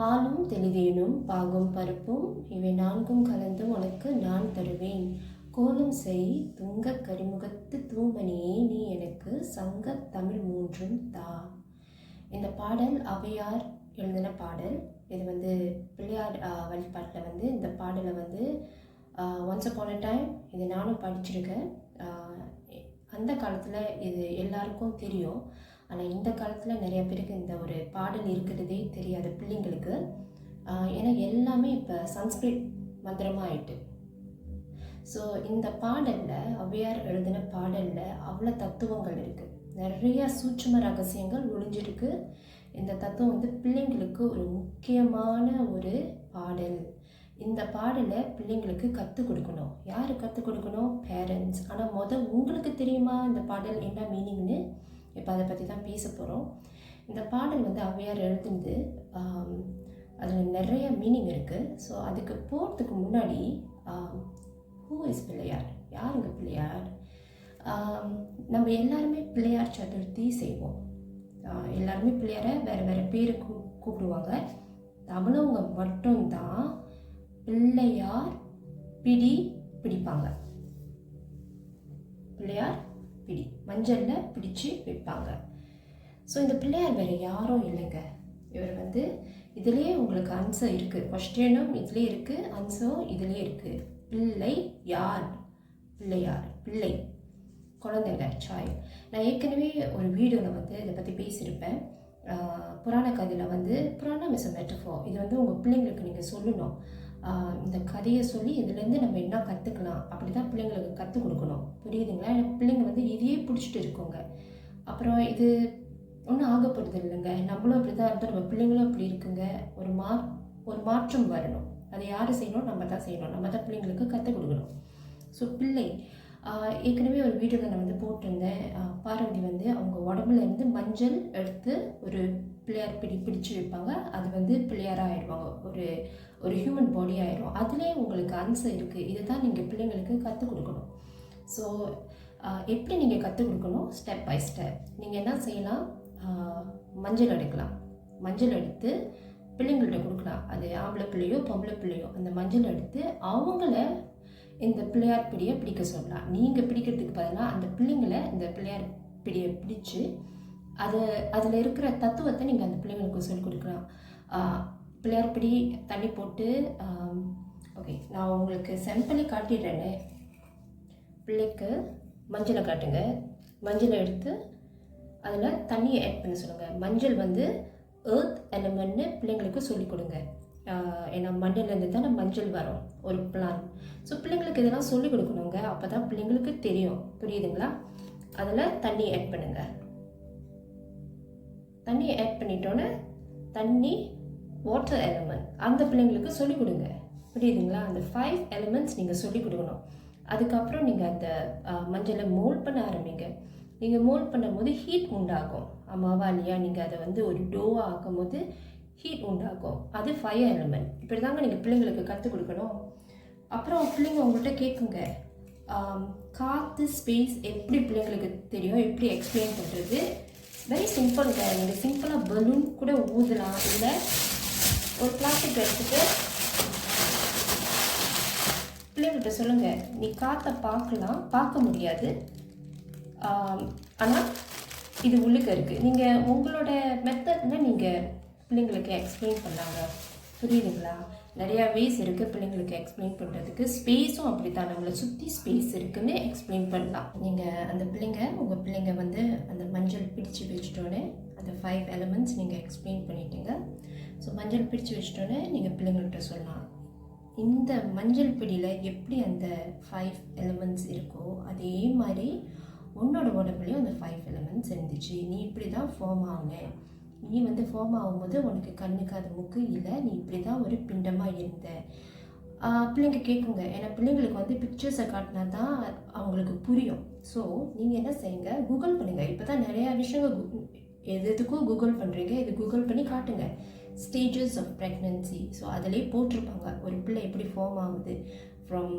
பாலும் தெளிதேனும் பாகும் பருப்பும் இவை நான்கும் கலந்து உனக்கு நான் தருவேன். கோலம் செய் துங்கக் கரிமுகத்து தூமணியே நீ எனக்கு சங்கத் தமிழ் மூன்றும் தா. இந்த பாடல் ஔவையார் எழுதின பாடல். இது பிள்ளையார் வழிபாட்டில் இந்த பாடலை ஒன்ஸ் அப்பான் அ டைம் இது நானும் படிச்சிருக்கேன். அந்த காலத்தில் இது எல்லாருக்கும் தெரியும். ஆனால் இந்த காலத்தில் நிறைய பேருக்கு இந்த ஒரு பாடல் இருக்கிறதே தெரியாது பிள்ளைங்களுக்கு. ஏன்னா எல்லாமே இப்போ சன்ஸ்கிரிட் மந்திரமாக ஆயிட்டு. ஸோ இந்த பாடலில் ஔவையார் எழுதின பாடலில் அவ்வளோ தத்துவங்கள் இருக்குது. நிறைய சூட்சும ரகசியங்கள் ஒளிஞ்சிருக்கு. இந்த தத்துவம் பிள்ளைங்களுக்கு ஒரு முக்கியமான ஒரு பாடல். இந்த பாடலை பிள்ளைங்களுக்கு கற்றுக் கொடுக்கணும். யார் கற்றுக் கொடுக்கணும்? பேரண்ட்ஸ். ஆனால் உங்களுக்கு தெரியுமா இந்த பாடல் என்ன மீனிங்னு? இப்போ அதை பற்றி தான் பேச போகிறோம். இந்த பாடல் ஔவையார் எழுதுனது. அதில் நிறைய மீனிங் இருக்குது. ஸோ அதுக்கு போகிறதுக்கு முன்னாடி ஹூ இஸ் பிள்ளையார்? யாருங்க பிள்ளையார்? நம்ம எல்லாருமே பிள்ளையார் சதுர்த்தி செய்வோம். எல்லாருமே பிள்ளையாரை வேறு வேறு பேர் கூப்பிடுவாங்க. தமிழவங்க மட்டும்தான் பிள்ளையார் பிடிப்பாங்க. பிள்ளையார் பிடி மஞ்சளில் பிடிச்சு வைப்பாங்க. ஸோ இந்த பிள்ளையார் வேறு யாரும் இல்லைங்க. இவர் இதுலேயே உங்களுக்கு ஆன்சர் இருக்குது. கொஸ்டினும் இதுலேயே இருக்குது, ஆன்சரும் இதுலேயே இருக்குது. பிள்ளை யார்? பிள்ளையார், பிள்ளை, குழந்தைங்க, சைல்டு. நான் ஏற்கனவே ஒரு வீடியோவில் இதை பற்றி பேசியிருப்பேன். புராண கதையில் புராணம் இஸ் அ மெட்டஃபார். இது உங்கள் பிள்ளைங்களுக்கு நீங்கள் சொல்லணும். இந்த கதையை சொல்லி இதுலேருந்து நம்ம என்ன கற்றுக்கலாம் அப்படி தான் பிள்ளைங்களுக்கு கற்றுக் கொடுக்கணும். புரியுதுங்களா? எனக்கு பிள்ளைங்க இதையே பிடிச்சிட்டு இருக்கோங்க. அப்புறம் இது ஒன்றும் ஆகப்படுது இல்லைங்க. நம்மளும் அப்படி தான் இருந்தோம், நம்ம பிள்ளைங்களும் அப்படி இருக்குங்க. ஒரு மாற்றம் வரணும். அதை யார் செய்யணும்? நம்ம தான் செய்யணும். நம்ம தான் பிள்ளைங்களுக்கு கற்றுக் கொடுக்கணும். ஸோ பிள்ளை, ஏற்கனவே ஒரு வீடியோவில் நான் போட்டிருந்தேன். பார்வதி அவங்க உடம்புல இருந்து மஞ்சள் எடுத்து ஒரு பிள்ளையார் பிடிச்சு வைப்பாங்க. அது பிள்ளையாராக ஆகிடுவாங்க. ஒரு ஹியூமன் பாடி ஆகிடும். அதுலேயே உங்களுக்கு ஆன்சர் இருக்குது. இதை தான் நீங்கள் பிள்ளைங்களுக்கு கற்றுக் கொடுக்கணும். ஸோ எப்படி நீங்கள் கற்றுக் கொடுக்கணும்? Step by step. நீங்கள் என்ன செய்யலாம்? மஞ்சள் எடுக்கலாம். மஞ்சள் எடுத்து பிள்ளைங்கள்ட்ட கொடுக்கலாம். அது ஆம்பளை பிள்ளையோ பொம்பளை பிள்ளையோ அந்த மஞ்சள் எடுத்து அவங்கள இந்த பிள்ளையார் பிடியை பிடிக்க சொல்லலாம். நீங்கள் பிடிக்கிறதுக்கு பதிலாக அந்த பிள்ளைங்களை இந்த பிள்ளையார் பிடியை பிடிச்சு அதில் இருக்கிற தத்துவத்தை நீங்கள் அந்த பிள்ளைங்களுக்கு சொல்லிக் கொடுக்கலாம். பிள்ளையார் பிடி தண்ணி போட்டு ஓகே, நான் உங்களுக்கு சாம்பிளை காட்டிடுறேனே. பிள்ளைக்கு மஞ்சளை காட்டுங்க. மஞ்சளை எடுத்து அதில் தண்ணியை ஆட் பண்ண சொல்லுங்கள். மஞ்சள் எர்த் எலமெண்ட்னு பிள்ளைங்களுக்கு சொல்லிக் கொடுங்க. ஏன்னா மண்ணிலேருந்து தானே மஞ்சள் வரும், ஒரு பிளான். ஸோ பிள்ளைங்களுக்கு இதெல்லாம் சொல்லிக் கொடுக்கணுங்க. அப்போ தான் பிள்ளைங்களுக்கு தெரியும். புரியுதுங்களா? அதில் தண்ணி ஆட் பண்ணுங்கள். தண்ணி ஆட் பண்ணிட்டோன்னே தண்ணி வாட்டர் எலமெண்ட் அந்த பிள்ளைங்களுக்கு சொல்லிக் கொடுங்க. புரியுதுங்களா? அந்த 5 எலிமெண்ட்ஸ் நீங்கள் சொல்லிக் கொடுக்கணும். அதுக்கப்புறம் நீங்கள் அந்த மஞ்சளை மோல்ட் பண்ண ஆரம்பிங்க. நீங்கள் மோல்ட் பண்ணும் போது ஹீட் உண்டாகும். ஆமாவா இல்லையா? நீங்கள் அதை ஒரு டோவாக ஆக்கும் போது ஹீட் உண்டாகும். அது 5 எலிமெண்ட். இப்படி தாங்க நீங்கள் பிள்ளைங்களுக்கு கற்றுக் கொடுக்கணும். அப்புறம் பிள்ளைங்க உங்கள்கிட்ட கேட்குங்க, காற்று ஸ்பேஸ் எப்படி பிள்ளைங்களுக்கு தெரியும், எப்படி எக்ஸ்பிளைன் பண்ணுறது? வெரி சிம்பிள்ங்க. நீங்கள் சிம்பிளாக பலூன் கூட ஊதலாம். இல்லை ஒரு பிளாஸ்டிக் எடுத்துகிட்டு பிள்ளைங்கள்கிட்ட சொல்லுங்கள், நீ காற்றை பார்க்க முடியாது, ஆனால் இது உள்ளுக்க இருக்குது. நீங்கள் உங்களோட மெத்தடில் நீங்கள் பிள்ளைங்களுக்கு எக்ஸ்பிளைன் பண்ணாங்க. புரியுதுங்களா? நிறையா வேஸ் இருக்குது பிள்ளைங்களுக்கு எக்ஸ்பிளைன் பண்ணுறதுக்கு. ஸ்பேஸும் அப்படி தான், நம்மளை சுற்றி ஸ்பேஸ் இருக்குதுன்னு எக்ஸ்பிளைன் பண்ணலாம். நீங்கள் உங்கள் பிள்ளைங்க அந்த மஞ்சள் பிடிச்சு வச்சுட்டோன்னே அந்த 5 எலிமெண்ட்ஸ் நீங்கள் எக்ஸ்பிளைன் பண்ணிட்டீங்க. ஸோ மஞ்சள் பிடிச்சு வச்சுட்டோன்னே நீங்கள் பிள்ளைங்கள்கிட்ட சொல்லலாம், இந்த மஞ்சள் பிடியில் எப்படி அந்த 5 எலிமெண்ட்ஸ் இருக்கோ அதே மாதிரி உன்னோட உடம்புலையும் அந்த 5 எலிமெண்ட்ஸ் இருந்துச்சு. நீ இப்படி தான் ஃபார்ம் ஆகுன. நீ ஃபார்ம் ஆகும்போது உனக்கு கண்ணுக்கு அது மூக்கு இல்லை, நீ இப்படி தான் ஒரு பிண்டமாக இருந்த. பிள்ளைங்க கேட்குங்க. ஏன்னா பிள்ளைங்களுக்கு பிக்சர்ஸை காட்டினா தான் அவங்களுக்கு புரியும். ஸோ நீங்கள் என்ன செய்யுங்க, கூகுள் பண்ணுங்கள். இப்போ தான் நிறையா விஷயங்கள் எதுக்கும் கூகுள் பண்ணுறீங்க. இது கூகுள் பண்ணி காட்டுங்க. Stages of pregnancy. ஸோ அதிலே போட்டிருப்பாங்க ஒரு பிள்ளை எப்படி ஃபார்ம் ஆகுது. ஃப்ரம்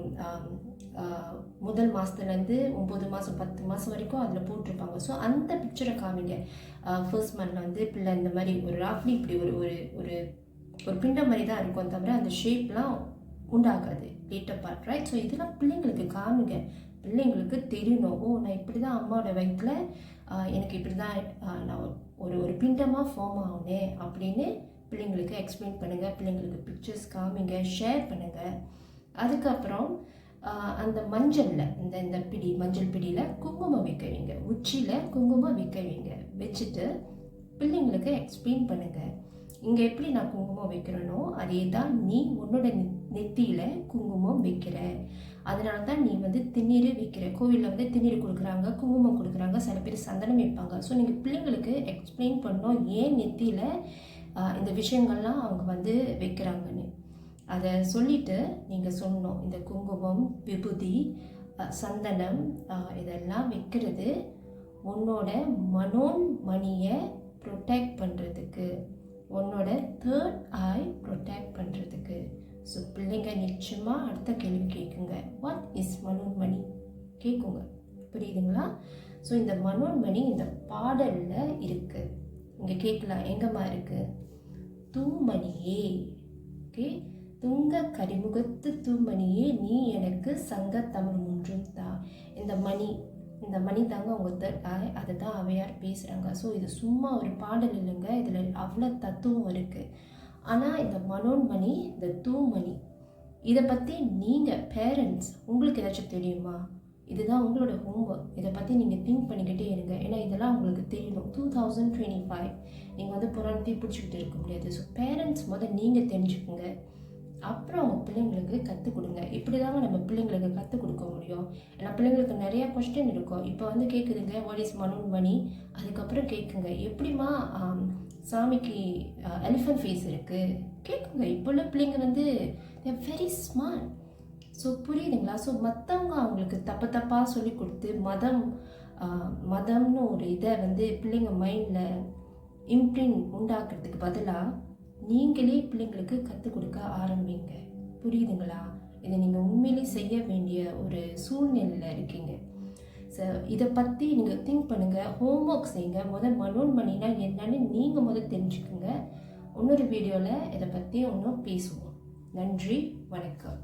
முதல் மாதத்துலேருந்து 9 மாதம் 10 மாதம் வரைக்கும் அதில் போட்டிருப்பாங்க. ஸோ அந்த பிக்சரை காமிங்க. ஃபர்ஸ்ட் மந்த்ல பிள்ளை இந்த மாதிரி ஒரு ராஃப்லி இப்படி ஒரு ஒரு ஒரு பிண்டம் மாதிரி தான் இருக்கும், தவிர அந்த ஷேப்லாம் உண்டாகாது லேட்டர் பார்ட், ரைட்? ஸோ இதெல்லாம் பிள்ளைங்களுக்கு காணுங்க. பிள்ளைங்களுக்கு தெரியணும், ஓ நான் இப்படி தான் அம்மாவோட வயிற்றில் எனக்கு இப்படி தான் நான் ஒரு ஒரு பிண்டமாக ஃபார்ம் ஆகுனேன் அப்படின்னு பிள்ளைங்களுக்கு எக்ஸ்பிளைன் பண்ணுங்கள். பிள்ளைங்களுக்கு பிக்சர்ஸ் காமிங்க, ஷேர் பண்ணுங்கள். அதுக்கப்புறம் அந்த மஞ்சளில் இந்த மஞ்சள் பிடியில் குங்குமம் வைக்க வைங்க, உச்சியில் குங்குமம் வைக்க வைங்க. வச்சுட்டு பிள்ளைங்களுக்கு எக்ஸ்பிளைன் பண்ணுங்கள், இங்கே எப்படி நான் குங்குமம் வைக்கிறேனோ அதே தான் நீ உன்னோட நெத்தியில் குங்குமம் வைக்கிற, அதனால தான் நீ வந்து திண்ணீர் வைக்கிற. கோவிலில் வந்து திண்ணீர் கொடுக்குறாங்க, குங்குமம் கொடுக்குறாங்க, சில பேர் சந்தனம் வைப்பாங்க. ஸோ நீங்கள் பிள்ளைங்களுக்கு எக்ஸ்பிளைன் பண்ணோம் ஏன் நெத்தியில் இந்த விஷயங்கள்லாம் அவங்க வந்து வைக்கிறாங்கன்னு. அதை சொல்லிவிட்டு நீங்கள் சொன்னோம், இந்த குங்குமம், விபூதி, சந்தனம் இதெல்லாம் வைக்கிறது உன்னோட மனோன்மணியை ப்ரொடெக்ட் பண்ணுறதுக்கு, உன்னோட தேர்ட் ஐ ப்ரொடெக்ட் பண்ணுறதுக்கு. ஸோ பிள்ளைங்க நிச்சயமாக அடுத்த கேள்வி கேட்குங்க, வாட் இஸ் மனோன்மணி கேட்குங்க, புரியுதுங்களா? ஸோ இந்த மனோன்மணி இந்த பாடலில் இருக்குது. இங்கே கேட்கலாம், எங்கம்மா இருக்குது? தூமணியே, ஓகே, துங்க கரிமுகத்து தூமணியே நீ எனக்கு சங்க தமிழ் ஒன்றும் தா. இந்த மணி தாங்க அவங்க தேர்ட் ஐ, அதை தான் அவையார் பேசுகிறாங்க. ஸோ இது சும்மா ஒரு பாடல் இல்லைங்க, இதில் அவ்வளோ தத்துவம் இருக்குது. ஆனால் இந்த மனோன்மணி, இந்த தூமணி, இதை பற்றி நீங்கள் பேரண்ட்ஸ் உங்களுக்கு ஏதாச்சும் தெரியுமா? இதுதான் உங்களோட ஹோம்ஒர்க். இதை பற்றி நீங்கள் திங்க் பண்ணிக்கிட்டே இருங்க, ஏன்னா இதெல்லாம் உங்களுக்கு தெரியணும். 2025 நீங்கள் வந்து புராணத்தையும் பிடிச்சிக்கிட்டு இருக்க முடியாது. ஸோ பேரண்ட்ஸ் நீங்கள் தெரிஞ்சுக்குங்க, அப்புறம் அவங்க பிள்ளைங்களுக்கு கற்றுக் கொடுங்க. இப்படி தாங்க நம்ம பிள்ளைங்களுக்கு கற்றுக் கொடுக்க முடியும். ஏன்னா பிள்ளைங்களுக்கு நிறையா கொஸ்டின் இருக்கும். இப்போ வந்து கேட்குதுங்க, வாட் இஸ் மனோன்மணி, அதுக்கப்புறம் கேட்குங்க, எப்படிமா சாமிக்கு எலிஃபண்ட் ஃபேஸ் இருக்குது கேட்குங்க. இப்போ உள்ள பிள்ளைங்க வந்து தேர் வெரி ஸ்மார்ட். ஸோ புரியுதுங்களா? ஸோ மற்றவங்க அவங்களுக்கு தப்பாக சொல்லி கொடுத்து மதம்னு ஒரு இதை வந்து பிள்ளைங்க மைண்டில் இம்ப்ரிண்ட் உண்டாக்குறதுக்கு பதிலாக நீங்களே பிள்ளைங்களுக்கு கற்றுக் கொடுக்க ஆரம்பிங்க. புரியுதுங்களா? இதை நீங்கள் உண்மையிலே செய்ய வேண்டிய ஒரு சூழ்நிலையில் இருக்கீங்க. ஸோ இதை பற்றி நீங்கள் திங்க் பண்ணுங்கள், ஹோம்ஒர்க் செய்யுங்க. மனோன்மணினா என்னன்னு நீங்கள் தெரிஞ்சுக்குங்க. இன்னொரு வீடியோவில் இதை பற்றி இன்னும் பேசுவோம். நன்றி, வணக்கம்.